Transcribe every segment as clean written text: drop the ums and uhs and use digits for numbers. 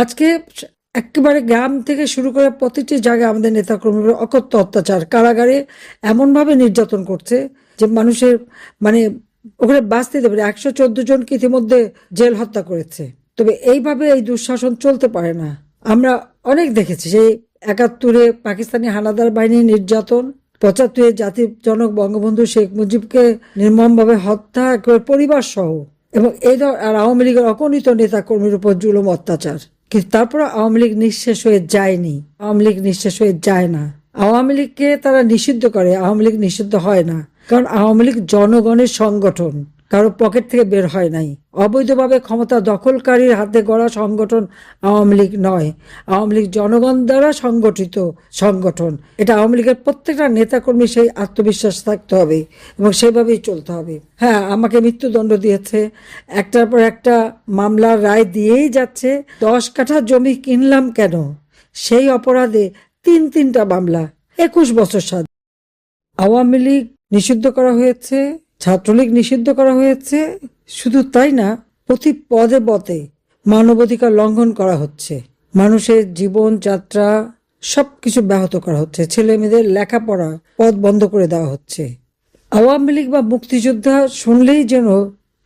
আজকে একেবারে গ্রাম থেকে শুরু করে প্রতিটি জায়গায় আমাদের নেতাকর্মীরা অকথ্য অত্যাচার, কারাগারে এমনভাবে নির্যাতন করছে যে মানুষের মানে ওখানে বাঁচতে দেবে না। 114 জনকে ইতিমধ্যে জেল হত্যা করেছে। তবে এইভাবে এই দুঃশাসন চলতে পারে না। আমরা অনেক দেখেছি, সেই 71-এ পাকিস্তানি হানাদার বাহিনীর নির্যাতন, 75-এ জাতির জনক বঙ্গবন্ধু শেখ মুজিবকে নির্মমভাবে হত্যা, একেবারে পরিবার সহ, এবং এই আর আওয়ামী লীগের অগণিত নেতা কর্মীর উপর জুলুম অত্যাচার। কিন্তু তারপর আওয়ামী লীগ নিঃশেষ হয়ে যায়নি, আওয়ামী লীগ নিঃশেষ হয়ে যায় না। আওয়ামী লীগকে তারা নিষিদ্ধ করে, আওয়ামী লীগ নিষিদ্ধ হয় না, কারণ আওয়ামী লীগ জনগণের সংগঠন, কারো পকেট থেকে বের হয় নাই। অবৈধভাবে ক্ষমতা দখলকারীর হাতে গড়া সংগঠন আওয়ামী লীগ নয়। আওয়ামী লীগ জনগণ দ্বারা সংগঠিত সংগঠন। এটা আওয়ামী লীগের প্রত্যেকটা নেতাকর্মী সেই আত্মবিশ্বাস থাকতে হবে এবং সেভাবেই চলতে হবে। হ্যাঁ, আমাকে মৃত্যুদণ্ড দিয়েছে, একটার পর একটা মামলার রায় দিয়েই যাচ্ছে। 10 কাঠা জমি কিনলাম কেন, সেই অপরাধে তিনটা মামলা, 21 বছর সাজা। আওয়ামী লীগ নিষিদ্ধ করা হয়েছে, ছাত্রলীগ নিষিদ্ধ করা হয়েছে। শুধু তাই না, প্রতি পদে পদে মানবাধিকার লঙ্ঘন করা হচ্ছে, মানুষের জীবন যাত্রা সবকিছু ব্যাহত করা হচ্ছে, ছেলে মেয়েদের লেখাপড়া পথ বন্ধ করে দেওয়া হচ্ছে। আওয়ামী লীগ বা মুক্তিযোদ্ধা শুনলেই যেন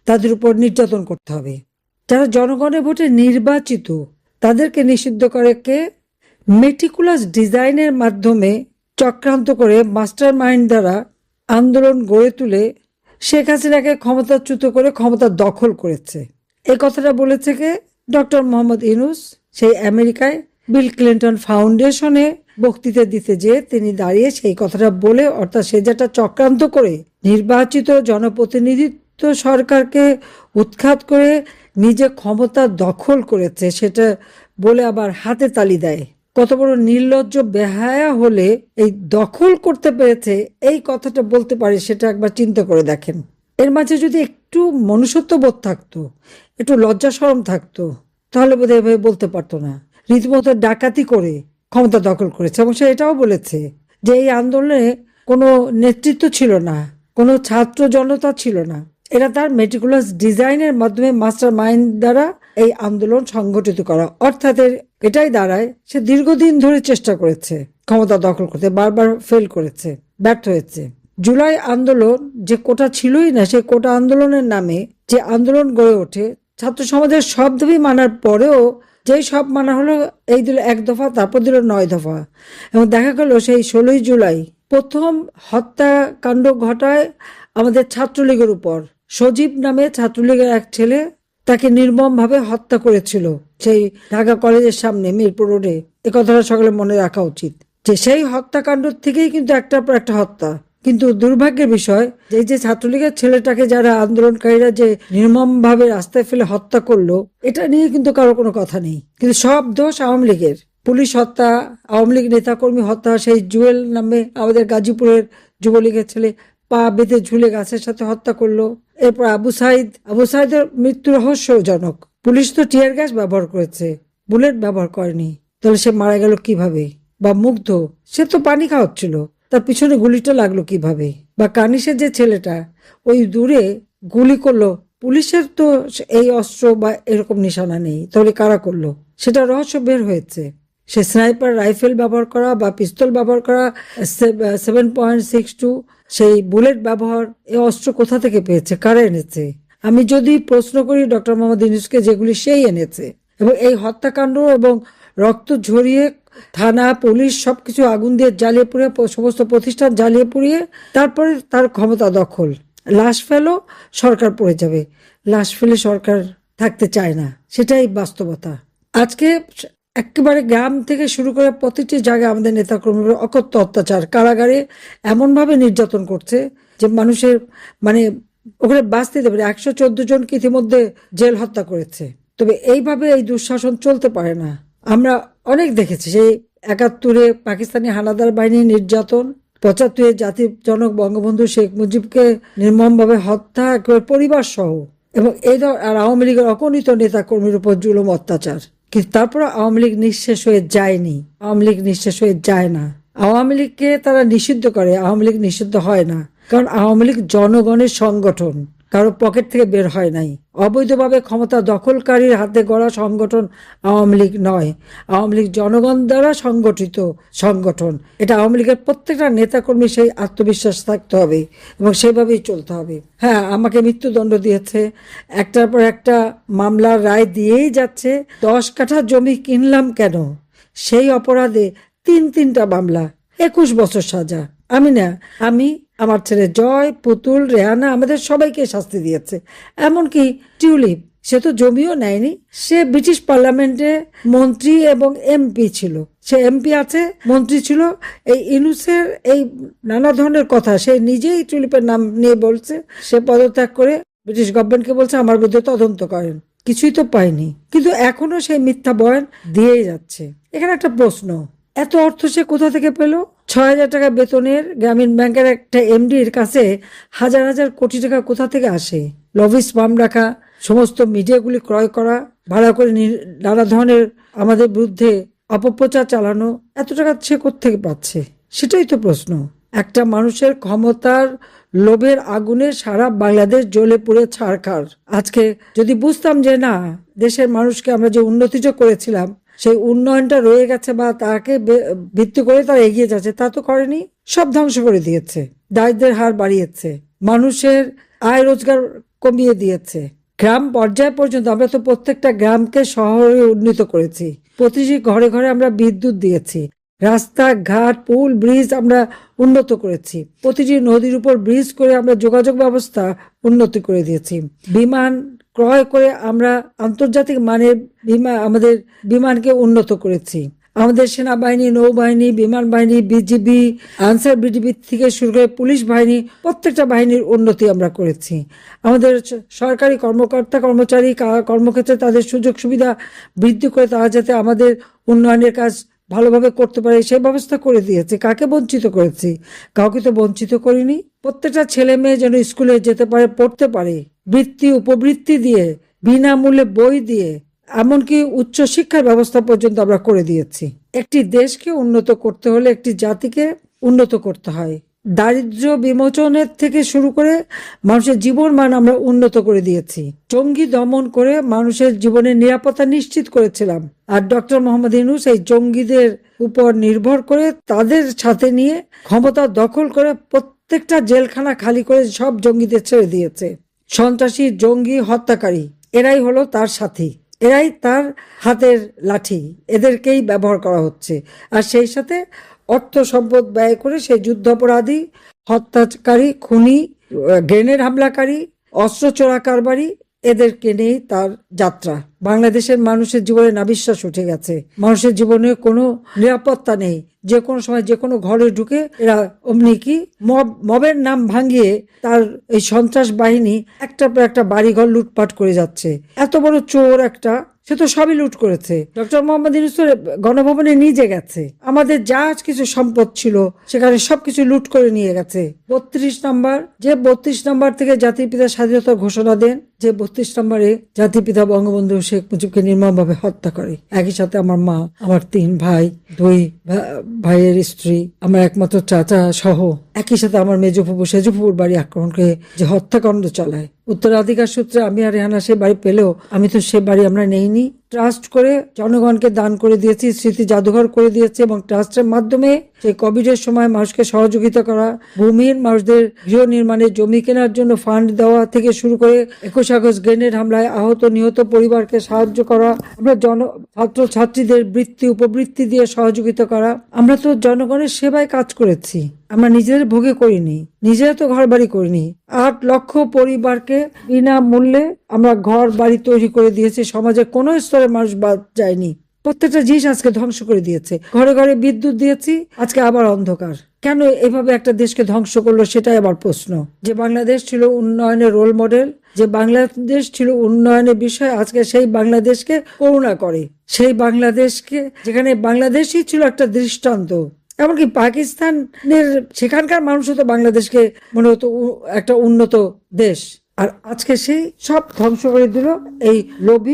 তাদের উপর নির্যাতন করতে হবে। যারা জনগণের ভোটে নির্বাচিত, তাদেরকে নিষিদ্ধ করে কে? মেটিকুলাস ডিজাইনের মাধ্যমে চক্রান্ত করে মাস্টার মাইন্ড দ্বারা আন্দোলন গড়ে তুলে শেখ হাসিনাকে ক্ষমতাচ্যুত করে ক্ষমতা দখল করেছে। এই কথাটা বলেছে কে? ডক্টর মোহাম্মদ ইউনূস। সেই আমেরিকায় বিল ক্লিন্টন ফাউন্ডেশনে বক্তৃতা দিতে যেয়ে তিনি দাঁড়িয়ে সেই কথাটা বলে, অর্থাৎ সে যেটা চক্রান্ত করে নির্বাচিত জনপ্রতিনিধিত্ব সরকারকে উৎখাত করে নিজে ক্ষমতা দখল করেছে, সেটা বলে আবার হাতে তালি দেয়। কত বড় নির্লজ্জ বেহায়া হলে এই দখল করতে পেরেছে এই কথাটা বলতে পারে, সেটা একবার চিন্তা করে দেখেন। এর মাঝে যদি একটু মনুষ্যত্ব বোধ থাকতো, একটু লজ্জা শরম থাকতো, তাহলে বোধহয় এভাবে বলতে পারতো না। রীতিমতো ডাকাতি করে ক্ষমতা দখল করেছে। এবং সে এটাও বলেছে যে এই আন্দোলনে কোনো নেতৃত্ব ছিল না, কোনো ছাত্র জনতা ছিল না, এটা তার মেটিকুলাস ডিজাইনের মাধ্যমে মাস্টার মাইন্ড দ্বারা এই আন্দোলন সংগঠিত করা। অর্থাৎ এটাই দাঁড়ায় সে দীর্ঘদিন ধরে চেষ্টা করেছে ক্ষমতা দখল করতে, বারবার ফেল করেছে, ব্যর্থ হয়েছে। জুলাই আন্দোলন যে কোটা ছিলই না, সেই কোটা আন্দোলনের নামে যে আন্দোলন গড়ে ওঠে, ছাত্র সমাজের সব দাবি মানার পরেও যেই সব মানা হলো, এই দিল 1 দফা, তারপর দিল 9 দফা। এবং দেখা গেল সেই 16ই জুলাই প্রথম হত্যাকাণ্ড ঘটায় আমাদের ছাত্রলীগের উপর। সজীব নামে ছাত্রলীগের এক ছেলে, তাকে নির্মমভাবে হত্যা করেছিল সেই ঢাকা কলেজের সামনে মিরপুর রোডে। এ কথাটা সকলে মনে রাখা উচিত যে সেই হত্যাকাণ্ড থেকেই কিন্তু একটার পর একটা হত্যা। কিন্তু দুর্ভাগ্যের বিষয়, এই যে ছাত্রলীগের ছেলেটাকে যারা আন্দোলনকারীরা যে নির্মমভাবে রাস্তায় ফেলে হত্যা করলো, এটা নিয়ে কিন্তু কারো কোনো কথা নেই। কিন্তু সব দোষ আওয়ামী লীগের। পুলিশ হত্যা, আওয়ামী লীগ নেতাকর্মী হত্যা, সেই জুয়েল নামে আমাদের গাজীপুরের যুবলীগের ছেলে পা বেঁধে ঝুলে গাছের সাথে হত্যা করলো। এরপর আবু সাইদের মৃত্যু রহস্যজনক। পুলিশ তো টিয়ার গ্যাস ব্যবহার করেছে, বুলেট ব্যবহার করেনি। তাহলে সে মারা গেল কিভাবে? বা মুগ্ধ, সে তো পানি খাওয়াচ্ছিল, তার পিছনে গুলিটা লাগলো কিভাবে? বা কানিসের যে ছেলেটা ওই দূরে গুলি করলো, পুলিশের তো এই অস্ত্র বা এরকম নিশানা নেই, তাহলে কারা করলো? সেটা রহস্য বের হয়েছে। সে স্নাইপার রাইফেল ব্যবহার করা বা পিস্তল ব্যবহার করা, 7.62 সেই বুলেট ব্যবহার, এই অস্ত্র কোথা থেকে পেয়েছে, কারা এনেছে? আমি যদি প্রশ্ন করি ডক্টর মোহাম্মদ ইউনূসকে, যেগুলি সেই এনেছে। এবং এই হত্যাকাণ্ড এবং রক্ত ঝরিয়ে থানা পুলিশ সবকিছু আগুন দিয়ে জ্বালিয়ে পুড়িয়ে, সমস্ত প্রতিষ্ঠান জ্বালিয়ে পুড়িয়ে, তারপরে তার ক্ষমতা দখল। লাশ ফেলো, সরকার পড়ে যাবে। লাশ ফেলে সরকার থাকতে চায় না, সেটাই বাস্তবতা। আজকে একেবারে গ্রাম থেকে শুরু করে প্রতিটি জায়গায় আমাদের নেতাকর্মীরা অকথ্য অত্যাচার, কারাগারে এমনভাবে নির্যাতন করছে যে মানুষের ওখানে বাঁচতে দেবে না। 114 জনকে ইতিমধ্যে জেল হত্যা করেছে। তবে এইভাবে এই দুঃশাসন চলতে পারে না। আমরা অনেক দেখেছি, সেই 71-এ পাকিস্তানি হানাদার বাহিনীর নির্যাতন, 75-এ জাতির জনক বঙ্গবন্ধু শেখ মুজিবকে নির্মমভাবে হত্যা, একেবারে পরিবার সহ, এবং আর আওয়ামী লীগের অগণিত নেতা কর্মীর উপর জুলুম অত্যাচার। কিন্তু তারপর আওয়ামী লীগ নিঃশেষ হয়ে যায়নি, আওয়ামী লীগ নিঃশেষ হয়ে যায় না। আওয়ামী লীগকে তারা নিষিদ্ধ করে, আওয়ামী লীগ নিষিদ্ধ হয় না, কারণ আওয়ামী লীগ জনগণের সংগঠন, কারো পকেট থেকে বের হয় নাই। অবৈধভাবে ক্ষমতা দখলকারীর হাতে গড়া সংগঠন আওয়ামী লীগ নয়। আওয়ামী লীগ জনগণ দ্বারা সংগঠিত সংগঠন। এটা আওয়ামী লীগের প্রত্যেকটা নেতাকর্মী সেই আত্মবিশ্বাস থাকতে হবে এবং সেভাবেই চলতে হবে। হ্যাঁ, আমাকে মৃত্যুদণ্ড দিয়েছে, একটার পর একটা মামলার রায় দিয়েই যাচ্ছে। 10 কাঠা জমি কিনলাম কেন, সেই অপরাধে তিনটা মামলা, 21 বছর সাজা। আমি আমার ছেলে জয়, পুতুল, রেহানা, আমাদের সবাইকে শাস্তি দিয়েছে। এমনকি টিউলিপ, সে তো জমিও নেয়নি, সে ব্রিটিশ পার্লামেন্টে মন্ত্রী এবং এমপি ছিল। সে এমপি আছে, মন্ত্রী ছিল। এই ইনুসের এই নানা ধরনের কথা সে নিজেই টিউলিপের নাম নিয়ে বলছে। সে পদত্যাগ করে ব্রিটিশ গভর্নমেন্টকে বলছে আমার বিরুদ্ধে তদন্ত করেন। কিছুই তো পায়নি, কিন্তু এখনো সেই মিথ্যা বয়ান দিয়েই যাচ্ছে। এখানে একটা প্রশ্ন, এত অর্থ সে কোথা থেকে পেল? 6,000 টাকা বেতনের গ্রামীণ ব্যাংকের একটা এমডির কাছে হাজার হাজার কোটি টাকা কোথা থেকে আসে? লবিস ফার্ম রাখা, সমস্ত মিডিয়াগুলি ক্রয় করা, ভাড়া করে নানা ধরনের আমাদের বিরুদ্ধে অপপ্রচার চালানো, এত টাকা সে কোত্থেকে পাচ্ছে? সেটাই তো প্রশ্ন। একটা মানুষের ক্ষমতার লোভের আগুনে সারা বাংলাদেশ জ্বলে পুড়ে ছারখার। আজকে যদি বুঝতাম যে না, দেশের মানুষকে আমরা যে উন্নতিটা করেছিলাম সেই উন্নয়নটা রয়ে গেছে বা তাকে ভিত্তি করে তারা এগিয়ে যাচ্ছে, তা তো করেনি। সব ধ্বংস করে দিয়েছে, দারিদ্রের হার বাড়িয়েছে, মানুষের আয় রোজগার কমিয়ে দিয়েছে। গ্রাম পর্যায় পর্যন্ত আমরা তো প্রত্যেকটা গ্রামকে শহরে উন্নীত করেছি। প্রতিটি ঘরে ঘরে আমরা বিদ্যুৎ দিয়েছি, রাস্তাঘাট, পুল, ব্রিজ আমরা উন্নত করেছি। প্রতিটি নদীর উপর ব্রিজ করে আমরা যোগাযোগ ব্যবস্থা উন্নতি করে দিয়েছি। বিমান ক্রয় করে আমরা আন্তর্জাতিক মানের আমাদের বিমানকে উন্নত করেছি। আমাদের সেনাবাহিনী, নৌবাহিনী, বিমান বাহিনী, বিজিবি, আনসার বিজিবি থেকে শুরু করে পুলিশ বাহিনী, প্রত্যেকটা বাহিনীর উন্নতি আমরা করেছি। আমাদের সরকারি কর্মকর্তা কর্মচারী কর্মক্ষেত্রে তাদের সুযোগ সুবিধা বৃদ্ধি করে তারা যাতে আমাদের উন্নয়নের কাজ ভালোভাবে করতে পারে সেই ব্যবস্থা করে দিয়েছে। কাকে বঞ্চিত করেছি? কাউকে তো বঞ্চিত করিনি। প্রত্যেকটা ছেলে মেয়ে যেন স্কুলে যেতে পারে, পড়তে পারে, বৃত্তি উপবৃত্তি দিয়ে, বিনামূল্যে বই দিয়ে, এমনকি উচ্চ শিক্ষার ব্যবস্থা পর্যন্ত আমরা করে দিয়েছি। একটি দেশকে উন্নত করতে হলে একটি জাতিকে উন্নত করতে হয়। দারিদ্র্য বিমোচনের থেকে শুরু করে মানুষের জীবন মান আমরা উন্নত করে দিয়েছি। জঙ্গি দমন করে মানুষের জীবনের নিরাপত্তা নিশ্চিত করেছিলাম। আর ডক্টর মোহাম্মদ ইউনূস এই জঙ্গিদের উপর নির্ভর করে তাদের সাথে নিয়ে ক্ষমতা দখল করে প্রত্যেকটা জেলখানা খালি করে সব জঙ্গিদের ছেড়ে দিয়েছে। সন্ত্রাসী, জঙ্গি, হত্যাকারী এরাই হলো তার সাথী, এরাই তার হাতের লাঠি, এদেরকেই ব্যবহার করা হচ্ছে। আর সেই সাথে অর্থ সম্পদ ব্যয় করে সেই যুদ্ধাপরাধী, হত্যাকারী, খুনি, গ্রেনেড হামলাকারী, অস্ত্র চোরা কারবারি, এদেরকে নিয়েই তার যাত্রা। বাংলাদেশের মানুষের জীবনে নাবিশ্বাস উঠে গেছে। মানুষের জীবনে কোনো নিরাপত্তা নেই। যে কোনো সময় যে কোনো ঘরে ঢুকে এরা অমনি কি মবের নাম ভাঙিয়ে তার এই সন্ত্রাস বাহিনী একটার পর একটা বাড়িঘর লুটপাট করে যাচ্ছে। এত বড় চোর একটা, সে তো সবই লুট করেছে। ডক্টর মোহাম্মদ ইউনূস গণভবনে নিজে গেছে, আমাদের যা কিছু সম্পদ ছিল সেখানে সবকিছু লুট করে নিয়ে গেছে। 32 নম্বর থেকে জাতির পিতা স্বাধীনতার ঘোষণা দেন, যে 32 নম্বরে জাতির পিতা বঙ্গবন্ধু শেখ মুজিবকে নির্মমভাবে হত্যা করে। একই সাথে আমার মা, আমার 3 ভাই, 2 ভাইয়ের স্ত্রী, আমার একমাত্র চাচা সহ একই সাথে আমার মেজফুপু, সেজফুপুর বাড়ি আক্রমণ করে যে হত্যাকাণ্ড চালায়। উত্তরাধিকার সূত্রে আমি আর রেহানা সে বাড়ি পেলেও আমি তো সে বাড়ি আমরা নেইনি। ট্রাস্ট করে জনগণকে দান করে দিয়েছি, স্মৃতি জাদুঘর করে দিয়েছি এবং ট্রাস্টের মাধ্যমে সেই কোভিডের সময় মানুষকে সহযোগিতা করা, ভূমিহীন মানুষদের গৃহ নির্মাণে জমি কেনার জন্য ফান্ড দেওয়া থেকে শুরু করে 21 আগস্ট গ্রেনেড হামলায় আহত নিহত পরিবারকে সাহায্য করা, আমরা ছাত্র ছাত্রীদের বৃত্তি উপবৃত্তি দিয়ে সহযোগিতা করা। আমরা তো জনগণের সেবায় কাজ করেছি, আমরা নিজেদের ভোগে করিনি, নিজেরা তো ঘর বাড়ি করিনি। 8 লক্ষ পরিবারকে বিনামূল্যে আমরা ঘর বাড়ি তৈরি করে দিয়েছি। সমাজের কোনো স্তরের মানুষ বাদ যায়নি। প্রত্যেকটা জিনিস আজকে ধ্বংস করে দিয়েছে। ঘরে ঘরে বিদ্যুৎ দিয়েছি, আজকে আবার অন্ধকার। কেন এভাবে একটা দেশকে ধ্বংস করলো সেটাই আবার প্রশ্ন। যে বাংলাদেশ ছিল উন্নয়নের রোল মডেল, যে বাংলাদেশ ছিল উন্নয়নের বিষয়, আজকে সেই বাংলাদেশকে করুণা করে। সেই বাংলাদেশকে, যেখানে বাংলাদেশই ছিল একটা দৃষ্টান্ত, এমনকি পাকিস্তানের সেখানকার মানুষও তো বাংলাদেশকে মনে হতো একটা উন্নত দেশ, আর আজকে সেই সব ধ্বংস করে দিল এই লোভী